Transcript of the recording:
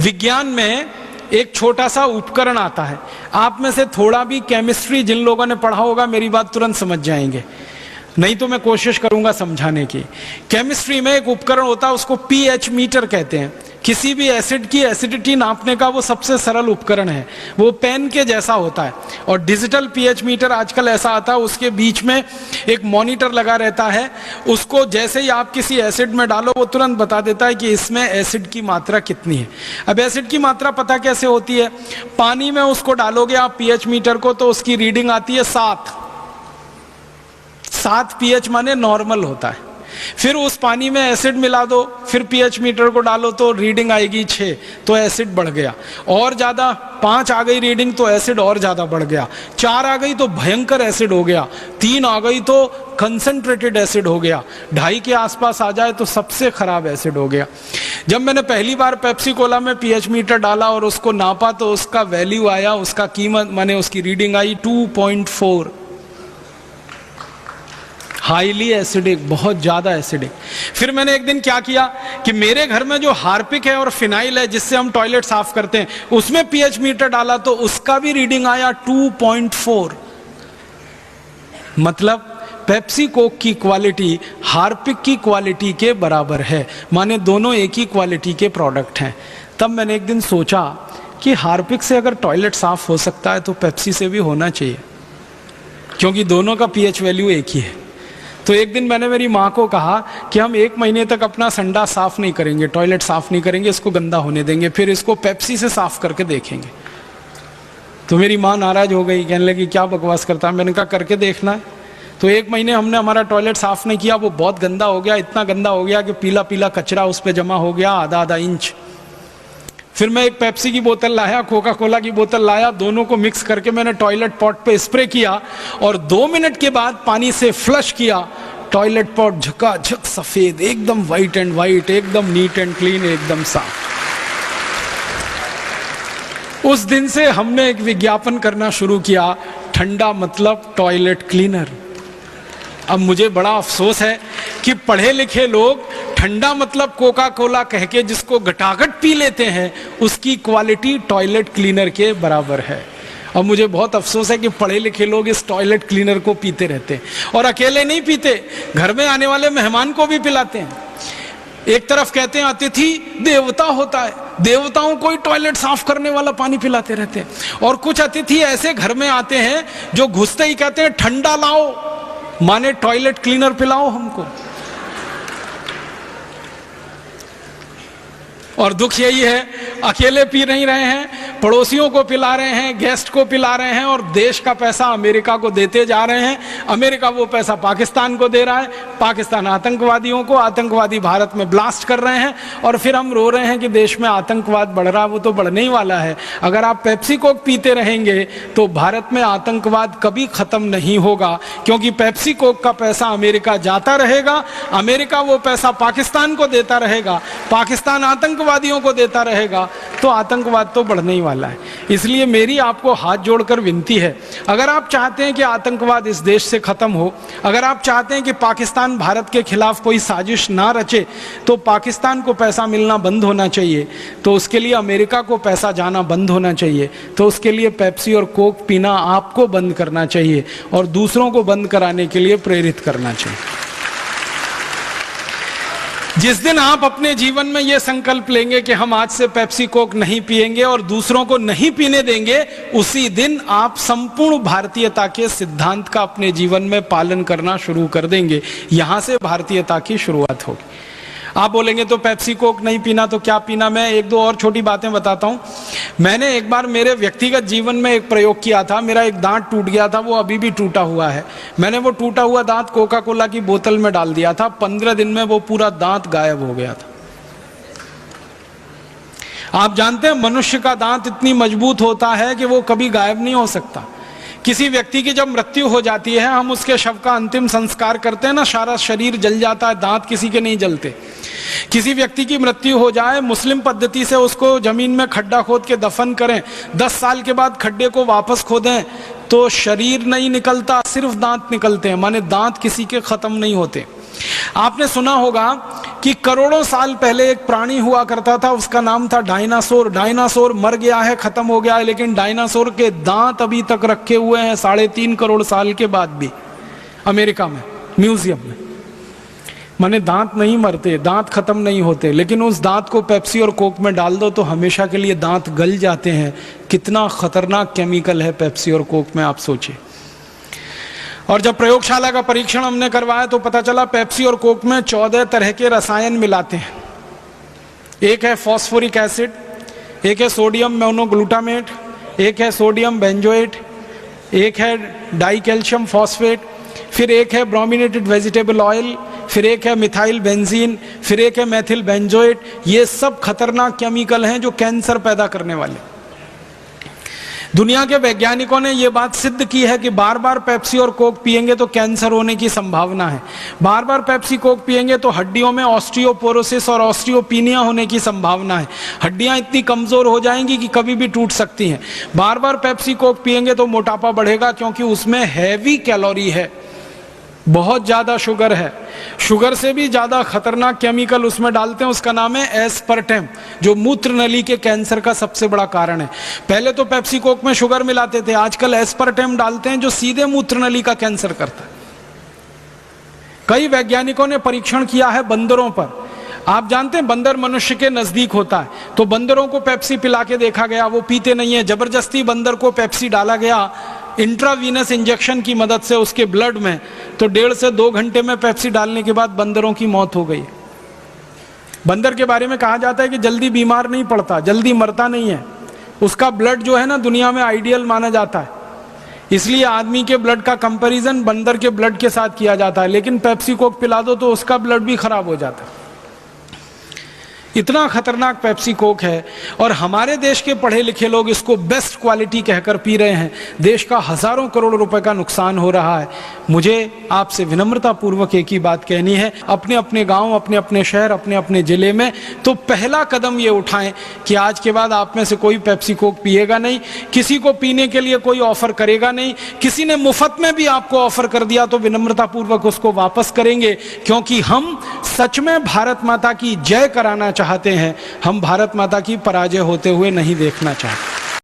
विज्ञान में एक छोटा सा उपकरण आता है, आप में से थोड़ा भी केमिस्ट्री जिन लोगों ने पढ़ा होगा मेरी बात तुरंत समझ जाएंगे, नहीं तो मैं कोशिश करूंगा समझाने की। केमिस्ट्री में एक उपकरण होता है, उसको पीएच मीटर कहते हैं। किसी भी एसिड की एसिडिटी नापने का वो सबसे सरल उपकरण है, वो पेन के जैसा होता है। और डिजिटल पीएच मीटर आजकल ऐसा आता है, उसके बीच में एक मॉनिटर लगा रहता है, उसको जैसे ही आप किसी एसिड में डालो वो तुरंत बता देता है कि इसमें एसिड की मात्रा कितनी है। अब एसिड की मात्रा पता कैसे होती है? पानी में उसको डालोगे आप पीएच मीटर को तो उसकी रीडिंग आती है 7 पीएच माने नॉर्मल होता है। फिर उस पानी में एसिड मिला दो, फिर पीएच मीटर को डालो तो रीडिंग आएगी 6, तो एसिड बढ़ गया। और ज्यादा 5 आ गई रीडिंग तो एसिड और ज्यादा बढ़ गया। 4 आ गई तो भयंकर एसिड हो गया। 3 आ गई तो कंसंट्रेटेड एसिड हो गया। 2.5 के आसपास आ जाए तो सबसे खराब एसिड हो गया। जब मैंने पहली बार पेप्सी कोला में पीएच मीटर डाला और उसको नापा तो उसका वैल्यू आया, उसका कीमत माने उसकी रीडिंग आई 2.4। हाईली एसिडिक, बहुत ज्यादा एसिडिक। फिर मैंने एक दिन क्या किया कि मेरे घर में जो हार्पिक है और फिनाइल है जिससे हम टॉयलेट साफ करते हैं, उसमें पीएच मीटर डाला तो उसका भी रीडिंग आया 2.4। मतलब पेप्सी कोक की क्वालिटी हार्पिक की क्वालिटी के बराबर है, माने दोनों एक ही क्वालिटी के प्रोडक्ट हैं। तब मैंने एक दिन सोचा कि हार्पिक से अगर टॉयलेट साफ हो सकता है तो पेप्सी से भी होना चाहिए, क्योंकि दोनों का पीएच वैल्यू एक ही है। तो एक दिन मैंने मेरी माँ को कहा कि हम 1 महीने तक अपना संडा साफ नहीं करेंगे, टॉयलेट साफ नहीं करेंगे, इसको गंदा होने देंगे, फिर इसको पेप्सी से साफ करके देखेंगे। तो मेरी माँ नाराज हो गई, कहने लगी क्या बकवास करता है। मैंने कहा करके देखना है। तो 1 महीने हमने हमारा टॉयलेट साफ नहीं किया, वो बहुत गंदा हो गया, इतना गंदा हो गया कि पीला पीला कचरा उस पर जमा हो गया आधा इंच। फिर मैं एक पेप्सी की बोतल लाया, कोका कोला की बोतल लाया, दोनों को मिक्स करके मैंने टॉयलेट पॉट पे स्प्रे किया और 2 मिनट के बाद पानी से फ्लश किया। टॉयलेट पॉट झकाझक सफेद, एकदम व्हाइट एंड व्हाइट, एकदम नीट एंड क्लीन, एकदम साफ। उस दिन से हमने एक विज्ञापन करना शुरू किया, ठंडा मतलब टॉयलेट क्लीनर। अब मुझे बड़ा अफसोस है कि पढ़े लिखे लोग ठंडा मतलब कोका कोला कह के जिसको घटाघट पी लेते हैं, उसकी क्वालिटी टॉयलेट क्लीनर के बराबर है। और मुझे बहुत अफसोस है कि पढ़े लिखे लोग इस टॉयलेट क्लीनर को पीते रहते हैं, और अकेले नहीं पीते, घर में आने वाले मेहमान को भी पिलाते हैं। एक तरफ कहते हैं अतिथि देवता होता है, देवताओं को ही टॉयलेट साफ करने वाला पानी पिलाते रहते हैं। और कुछ अतिथि ऐसे घर में आते हैं जो घुसते ही कहते हैं ठंडा लाओ, माने टॉयलेट क्लीनर पिलाओ हमको। और दुख यही है, अकेले पी नहीं रहे हैं, पड़ोसियों को पिला रहे हैं, गेस्ट को पिला रहे हैं, और देश का पैसा अमेरिका को देते जा रहे हैं। अमेरिका वो पैसा पाकिस्तान को दे रहा है, पाकिस्तान आतंकवादियों को, आतंकवादी भारत में ब्लास्ट कर रहे हैं, और फिर हम रो रहे हैं कि देश में आतंकवाद बढ़ रहा है। वो तो बढ़ने ही वाला है। अगर आप पेप्सी कोक पीते रहेंगे तो भारत में आतंकवाद कभी खत्म नहीं होगा, क्योंकि पेप्सी कोक का पैसा अमेरिका जाता रहेगा, अमेरिका वो पैसा पाकिस्तान को देता रहेगा, पाकिस्तान आतंकवादियों को देता रहेगा, तो आतंकवाद तो बढ़ने ही वाला है। इसलिए मेरी आपको हाथ जोड़कर विनती है, अगर आप चाहते हैं कि आतंकवाद इस देश से खत्म हो, अगर आप चाहते हैं कि पाकिस्तान भारत के खिलाफ कोई साजिश ना रचे, तो पाकिस्तान को पैसा मिलना बंद होना चाहिए, तो उसके लिए अमेरिका को पैसा जाना बंद होना चाहिए, तो उसके लिए पेप्सी और कोक पीना आपको बंद करना चाहिए और दूसरों को बंद कराने के लिए प्रेरित करना चाहिए। जिस दिन आप अपने जीवन में यह संकल्प लेंगे कि हम आज से पेप्सी कोक नहीं पिएंगे और दूसरों को नहीं पीने देंगे, उसी दिन आप संपूर्ण भारतीयता के सिद्धांत का अपने जीवन में पालन करना शुरू कर देंगे। यहां से भारतीयता की शुरुआत होगी। आप बोलेंगे तो पेप्सी कोक नहीं पीना तो क्या पीना? मैं 1-2 और छोटी बातें बताता हूं। मैंने एक बार मेरे व्यक्तिगत जीवन में एक प्रयोग किया था। मेरा एक दांत टूट गया था, वो अभी भी टूटा हुआ है। मैंने वो टूटा हुआ दांत कोका कोला की बोतल में डाल दिया था। 15 दिन में वो पूरा दांत गायब हो गया था। आप जानते हैं मनुष्य का दांत इतनी मजबूत होता है कि वो कभी गायब नहीं हो सकता। किसी व्यक्ति की जब मृत्यु हो जाती है, हम उसके शव का अंतिम संस्कार करते हैं ना, सारा शरीर जल जाता है, दांत किसी के नहीं जलते। किसी व्यक्ति की मृत्यु हो जाए, मुस्लिम पद्धति से उसको जमीन में खड्डा खोद के दफन करें, 10 साल के बाद खड्डे को वापस खोदें तो शरीर नहीं निकलता, सिर्फ दांत निकलते हैं, माने दांत किसी के खत्म नहीं होते। आपने सुना होगा कि करोड़ों साल पहले एक प्राणी हुआ करता था, उसका नाम था डायनासोर। डायनासोर मर गया है, खत्म हो गया है, लेकिन डायनासोर के दांत अभी तक रखे हुए हैं 3.5 करोड़ साल के बाद भी अमेरिका में, म्यूजियम में। माने दांत नहीं मरते, दांत खत्म नहीं होते, लेकिन उस दांत को पेप्सी और कोक में डाल दो तो हमेशा के लिए दांत गल जाते हैं। कितना खतरनाक केमिकल है पेप्सी और कोक में, आप सोचिए। और जब प्रयोगशाला का परीक्षण हमने करवाया तो पता चला पेप्सी और कोक में 14 तरह के रसायन मिलाते हैं। एक है फॉस्फोरिक एसिड, एक है सोडियम मोनोग्लूटामेट, एक है सोडियम बेंजोएट, एक है डाई कैल्शियम फॉस्फेट, फिर एक है ब्रोमिनेटेड वेजिटेबल ऑयल, फिर एक है मिथाइल बेंजीन, फिर एक है मेथिल बेंजोएट। ये सब खतरनाक केमिकल हैं जो कैंसर पैदा करने वाले। दुनिया के वैज्ञानिकों ने यह बात सिद्ध की है कि बार बार पेप्सी और कोक पिएंगे तो कैंसर होने की संभावना है। बार बार पेप्सी कोक पिएंगे तो हड्डियों में ऑस्टियोपोरोसिस और ऑस्टियोपीनिया होने की संभावना है। हड्डियां इतनी कमजोर हो जाएंगी कि कभी भी टूट सकती हैं। बार बार पेप्सी कोक पिएंगे तो मोटापा बढ़ेगा, क्योंकि उसमें हैवी कैलोरी है, बहुत ज्यादा शुगर है। शुगर से भी ज्यादा खतरनाक केमिकल उसमें डालते हैं, उसका नाम है एस्पर्टेम, जो मूत्र नली के कैंसर का सबसे बड़ा कारण है। पहले तो पेप्सी कोक में शुगर मिलाते थे, आजकल एस्पर्टेम डालते हैं जो सीधे मूत्र नली का कैंसर करता है। कई वैज्ञानिकों ने परीक्षण किया है बंदरों पर। आप जानते हैं बंदर मनुष्य के नजदीक होता है, तो बंदरों को पेप्सी पिला के देखा गया, वो पीते नहीं है। जबरदस्ती बंदर को पेप्सी डाला गया इंट्रावीनस इंजेक्शन की मदद से उसके ब्लड में, तो 1.5 से 2 घंटे में पेप्सी डालने के बाद बंदरों की मौत हो गई। बंदर के बारे में कहा जाता है कि जल्दी बीमार नहीं पड़ता, जल्दी मरता नहीं है। उसका ब्लड जो है ना दुनिया में आइडियल माना जाता है, इसलिए आदमी के ब्लड का कंपैरिजन बंदर के ब्लड के साथ किया जाता है। लेकिन पेप्सी कोक पिला दो तो उसका ब्लड भी खराब हो जाता है। इतना खतरनाक पेप्सी कोक है, और हमारे देश के पढ़े लिखे लोग इसको बेस्ट क्वालिटी कहकर पी रहे हैं। देश का हजारों करोड़ रुपए का नुकसान हो रहा है। मुझे आपसे विनम्रता पूर्वक एक ही बात कहनी है, अपने अपने गांव, अपने अपने शहर, अपने अपने जिले में तो पहला कदम ये उठाएं कि आज के बाद आप में से कोई पेप्सी कोक पिएगा नहीं, किसी को पीने के लिए कोई ऑफर करेगा नहीं। किसी ने मुफ्त में भी आपको ऑफर कर दिया तो विनम्रता पूर्वक उसको वापस करेंगे, क्योंकि हम सच में भारत माता की जय कराना चाहते हैं। हम भारत माता की पराजय होते हुए नहीं देखना चाहते।